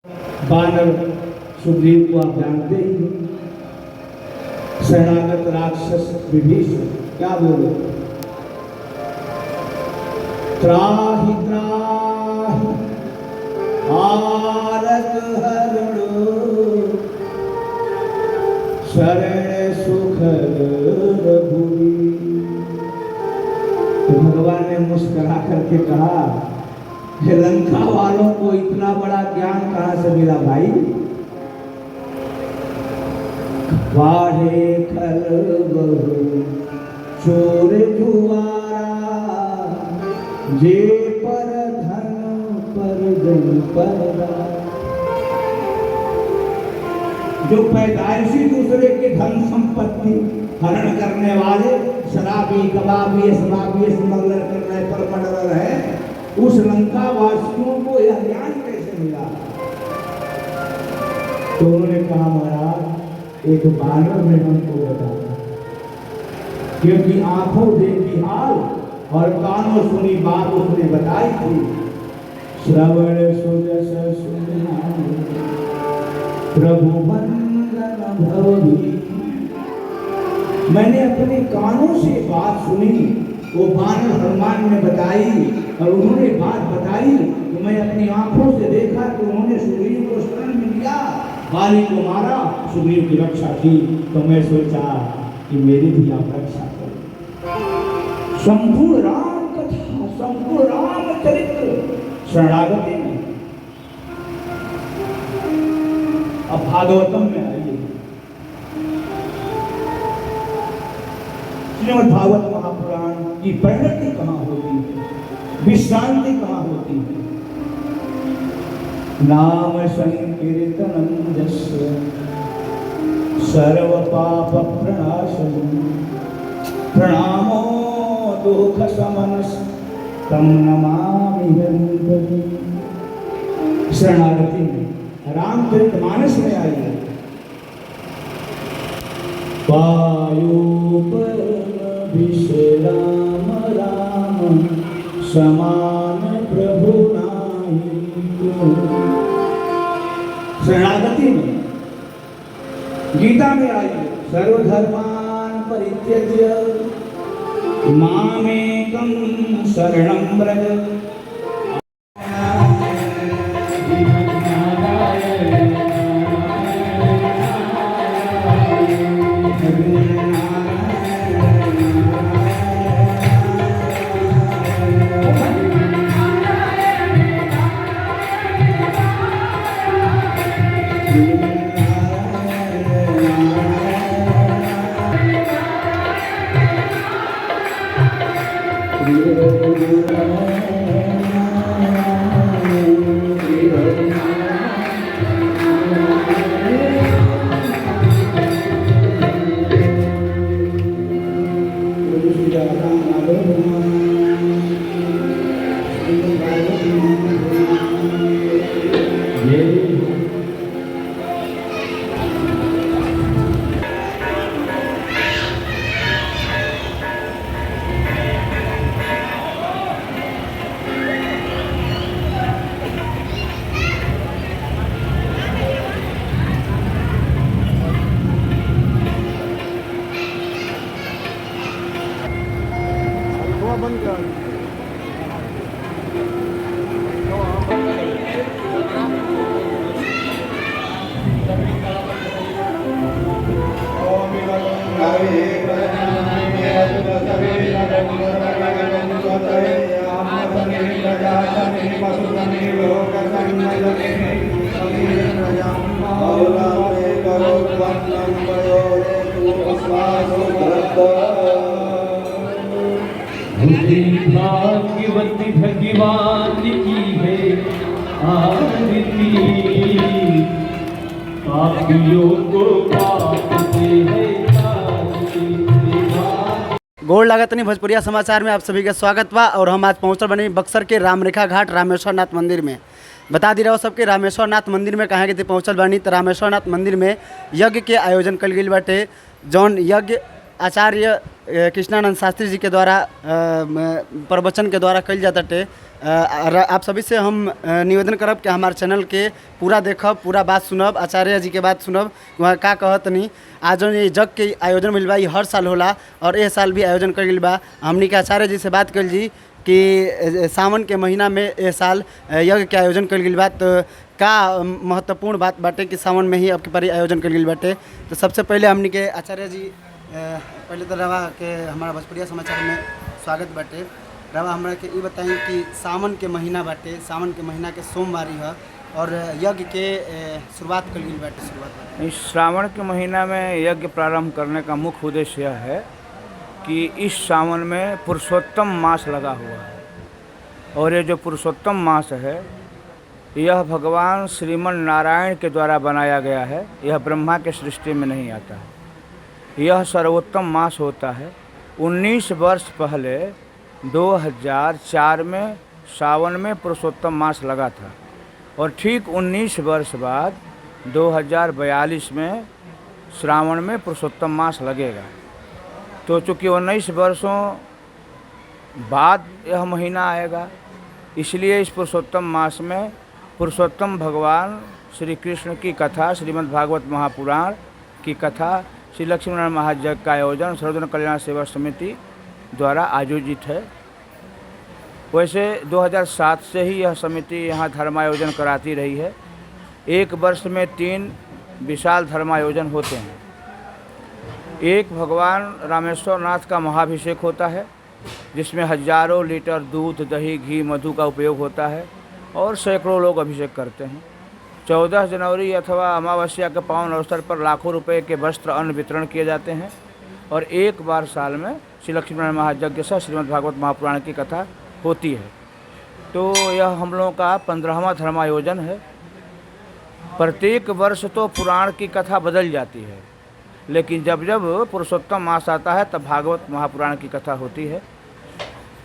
बानर सुग्रीव को आप जानते ही हो, शरणागत राक्षस विभीषण क्या बोले, त्राहि त्राहि आरत हरणो शरण सुखद रघुवीर। तो भगवान ने मुस्कुरा करके कहा, लंका वालों को इतना बड़ा ज्ञान कहां से मिला भाई? वाढ़े खल बहु चोर जुआरा, जे पर धन पर जन पर। जो पैदाइशी दूसरे के धन संपत्ति हरण करने वाले शराबी कबाबी शराबी स्मगलर करने पर मर्डरर है, उस लंका वासियों को यह ज्ञान कैसे मिला? तो उन्होंने कहा, महाराज एक बानर ने हमको बताया, क्योंकि आंखों देखी हाल और कानों सुनी बात उसने बताई थी। श्रवण सुजस सुना प्रभु वंदन भवि। मैंने अपने कानों से बात सुनी, वो बानर हनुमान ने बताई और उन्होंने बात बताई तो मैं अपनी आंखों से देखा कि उन्होंने सुग्रीव को शरण में लिया, बाली को मारा, सुग्रीव की रक्षा की। तो मैं सोचा कि मेरी भी आप रक्षा करें। संपूर्ण राम कथा, संपूर्ण राम चरित्र शरणागति में। अब भागवतम में आइए, श्रीमद् भागवत महापुराण की परिणति कहाँ होती है, विश्रांति कहाँ होती है? नाम संकीर्तनम जस्य सर्व पाप प्रणाशनम, प्रणामो दुख शमनस् तम नमामि हरिं। शरणागति में, रामचरितमानस में आइए। वायु पर विश्राम राम समान प्रभु नाहि। शरणागति में, गीता में आइए, सर्वधर्मान् परित्यज्य मामेकं शरणं व्रज। भाग्यवती भगवान की है आरती, पापियों को पाप से है। गोड़ लागतनी भोजपुरिया समाचार में आप सभी का स्वागत बा। और हम आज पहुँचल बनी बक्सर के रामरेखा घाट रामेश्वर नाथ मंदिर में। बता दी रहा सबके रामेश्वर नाथ मंदिर में कहाँ के पहुँचल बानी तो रामेश्वर नाथ मंदिर में यज्ञ के आयोजन कल गई बाटे। जौन यज्ञ आचार्य कृष्णानंद शास्त्री जी के द्वारा प्रवचन के द्वारा कल जाता टे। आप सभी से हम निवेदन करब कि हमारे चैनल के पूरा देखब, पूरा बात सुनब, आचार्य जी के बात सुनब, वहाँ का कहत नहीं। आज ये जग के आयोजन मिल बा, ये हर साल होला और ए साल भी आयोजन कर बा। हमनी के आचार्य जी से बात कल जी कि सावन के महीना में ए साल यज्ञ के आयोजन कल गई बा, तो का महत्वपूर्ण बात बाटे कि सावन में ही अब के पारी आयोजन कल गई बाटे। तो सबसे पहले हमनी के आचार्य जी पहले तो रवा के हमारा भोजपुरिया समाचार में स्वागत बाटे। रवा हमरा के ये बताई कि सावन के महीना बाटे, सावन के महीना के सोमवारी है और यज्ञ के शुरुआत कल गई बाटे। इस श्रावण के महीना में यज्ञ प्रारंभ करने का मुख्य उद्देश्य यह है कि इस सावन में पुरुषोत्तम मास लगा हुआ है और ये जो पुरुषोत्तम मास है यह भगवान श्रीमन नारायण के द्वारा बनाया गया है। यह ब्रह्मा के सृष्टि में नहीं आता है। यह सर्वोत्तम मास होता है। 19 वर्ष पहले 2004 में सावन में पुरुषोत्तम मास लगा था और ठीक 19 वर्ष बाद 2042 में श्रावण में पुरुषोत्तम मास लगेगा। तो चूँकि 19 वर्षों बाद यह महीना आएगा, इसलिए इस पुरुषोत्तम मास में पुरुषोत्तम भगवान श्री कृष्ण की कथा, श्रीमद् भागवत महापुराण की कथा, श्री लक्ष्मीनारायण महायज्ञ का आयोजन सर्वजन कल्याण सेवा समिति द्वारा आयोजित है। वैसे 2007 से ही यह समिति यहाँ धर्मायोजन कराती रही है। एक वर्ष में 3 विशाल धर्मायोजन होते हैं। एक भगवान रामेश्वर नाथ का महाभिषेक होता है जिसमें हजारों लीटर दूध, दही, घी, मधु का उपयोग होता है और सैकड़ों लोग अभिषेक करते हैं। 14 जनवरी अथवा अमावस्या के पावन अवसर पर लाखों रुपए के वस्त्र, अन्न वितरण किए जाते हैं और एक बार साल में श्री लक्ष्मीनारायण महायज्ञ के साथ श्रीमद् भागवत महापुराण की कथा होती है। तो यह हम लोगों का 15वां धर्मायोजन है। प्रत्येक वर्ष तो पुराण की कथा बदल जाती है, लेकिन जब जब पुरुषोत्तम मास आता है तब भागवत महापुराण की कथा होती है।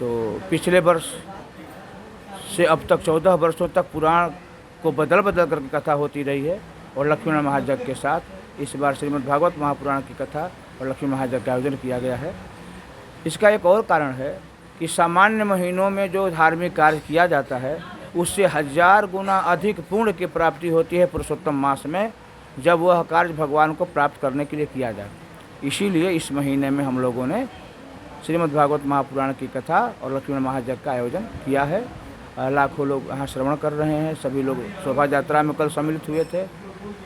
तो पिछले वर्ष से अब तक 14 वर्षों तक पुराण को बदल बदल करके कथा होती रही है और लक्ष्मीनारायण महायज्ञ के साथ इस बार श्रीमद् भागवत महापुराण की कथा और लक्ष्मी महायज्ञ का आयोजन किया गया है। इसका एक और कारण है कि सामान्य महीनों में जो धार्मिक कार्य किया जाता है उससे 1000 गुना अधिक पुण्य की प्राप्ति होती है पुरुषोत्तम मास में, जब वह कार्य भगवान को प्राप्त करने के लिए किया जाए। इसीलिए इस महीने में हम लोगों ने श्रीमद् भागवत महापुराण की कथा और लक्ष्मी महायज्ञ का आयोजन किया है। लाखों लोग यहाँ श्रवण कर रहे हैं। सभी लोग शोभा यात्रा में कल सम्मिलित हुए थे।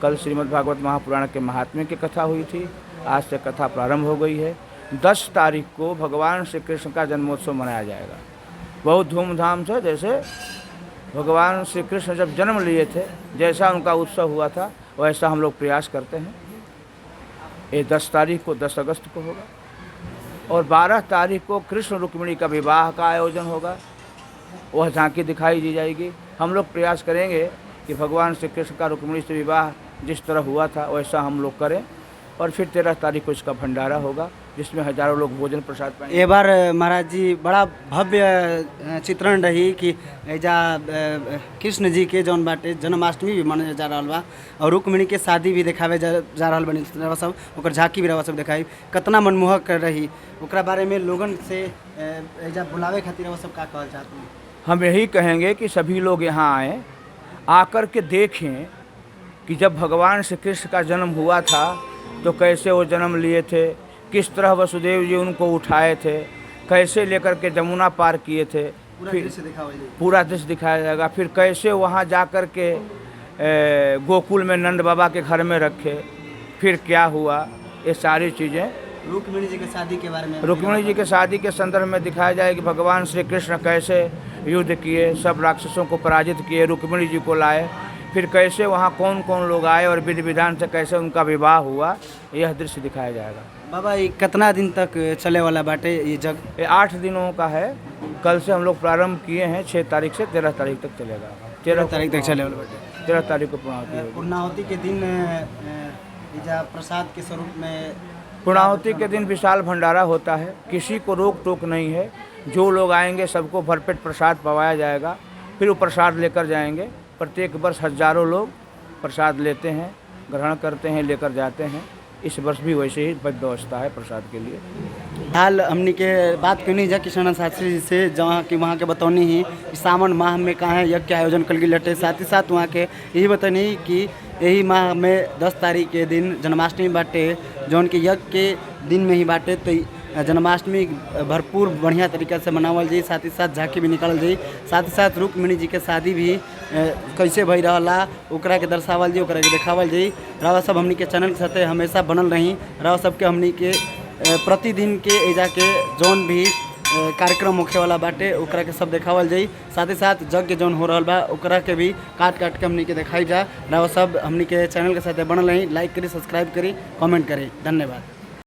कल श्रीमद् भागवत महापुराण के महात्म्य की कथा हुई थी। आज से कथा प्रारंभ हो गई है। 10 तारीख को भगवान श्री कृष्ण का जन्मोत्सव मनाया जाएगा बहुत धूमधाम से। जैसे भगवान श्री कृष्ण जब जन्म लिए थे, जैसा उनका उत्सव हुआ था, वैसा हम लोग प्रयास करते हैं। ये 10 तारीख को 10 अगस्त को होगा और 12 तारीख को कृष्ण रुक्मिणी का विवाह का आयोजन होगा। वह झांकी दिखाई दी जाएगी। हम लोग प्रयास करेंगे कि भगवान श्री कृष्ण का रुक्मिणी से विवाह जिस तरह हुआ था वैसा हम लोग करें। और फिर 13 तारीख को इसका भंडारा होगा जिसमें हजारों लोग भोजन प्रसाद पाएंगे। ये बार महाराज जी बड़ा भव्य चित्रण रही कि एजा कृष्ण जी के जौन बाटे जन्माष्टमी भी मनाया जा रहा बा और रुक्मिणी के शादी भी देखावे जा रहा बनी रवा सब, ओकर झांकी भी रवा सब दिखाई। कितना मनमोहक रही, ओकरा बारे में लोगन से एजा बुलावे खातिर रवा सब का कहल चाहते हैं? हम यही कहेंगे कि सभी लोग यहाँ आएँ, आकर के देखें कि जब भगवान श्री कृष्ण का जन्म हुआ था तो कैसे वो जन्म लिए थे, किस तरह वसुदेव जी उनको उठाए थे, कैसे लेकर के जमुना पार किए थे। पूरा दृश्य दिखाया जाएगा। फिर कैसे वहाँ जा कर के गोकुल में नंद बाबा के घर में रखे, फिर क्या हुआ, ये सारी चीज़ें रुक्मिणी जी के शादी के बारे में, रुक्मिणी जी के शादी के संदर्भ में दिखाया जाए कि भगवान श्री कृष्ण कैसे युद्ध किए, सब राक्षसों को पराजित किए, रुक्मिणी जी को लाए, फिर कैसे वहाँ कौन कौन लोग आए और विधि विधान से कैसे उनका विवाह हुआ, यह दृश्य दिखाया जाएगा। बाबा ये कितना दिन तक चले वाला बाटे ये जग? ये 8 दिनों का है। कल से हम लोग प्रारंभ किए हैं। 6 तारीख से 13 तारीख तक चलेगा। 13 तारीख तक चले वाला बाटे। 13 तारीख को पूर्णाहुति होगी। पूर्णाहुति के दिन इजा प्रसाद के स्वरूप में पूर्णाहुति के दिन विशाल भंडारा होता है। किसी को रोक टोक नहीं है। जो लोग आएंगे सबको भरपेट प्रसाद पवाया जाएगा। फिर वो प्रसाद लेकर जाएंगे। प्रत्येक वर्ष हजारों लोग प्रसाद लेते हैं, ग्रहण करते हैं, लेकर जाते हैं। इस वर्ष भी वैसे ही व्यवस्था है प्रसाद के लिए। हाल हमनी के बात क्यों नहीं जा कृष्णानंद शास्त्री जी से, जहाँ कि वहाँ के बतौनी ही कि सावन माह में कहाँ यज्ञ के आयोजन कल गई लटे। साथ ही साथ वहाँ के यही बतौनी कि यही माह में 10 तारीख के दिन जन्माष्टमी बाटे, जौन कि यज्ञ के दिन में ही बाटे। तो जन्माष्टमी भरपूर बढ़िया तरीका से मनावल जाई, साथ ही साथ झांकी भी निकालल जाई, साथ ही साथ रुक्मिणी जी के शादी भी कैसे भई रहला ओकरा के दर्शावल जाई, ओकरा के देखावल जाई। रवा सब हमनी के चैनल के साथे हमेशा बनल रही। रवा सबके हमनी के प्रतिदिन के एजा के जौन भी कार्यक्रम होखे वाला बाटे ओकरा के सब देखावल जाई। साथ ही साथ यज्ञ जौन हो रहल बा ओकरा के भी काट के हमनी के देखाई जा। रवा सब हमनी के चैनल के साथे बनल रही। लाइक करी, सब्सक्राइब करी, कमेंट करी। धन्यवाद।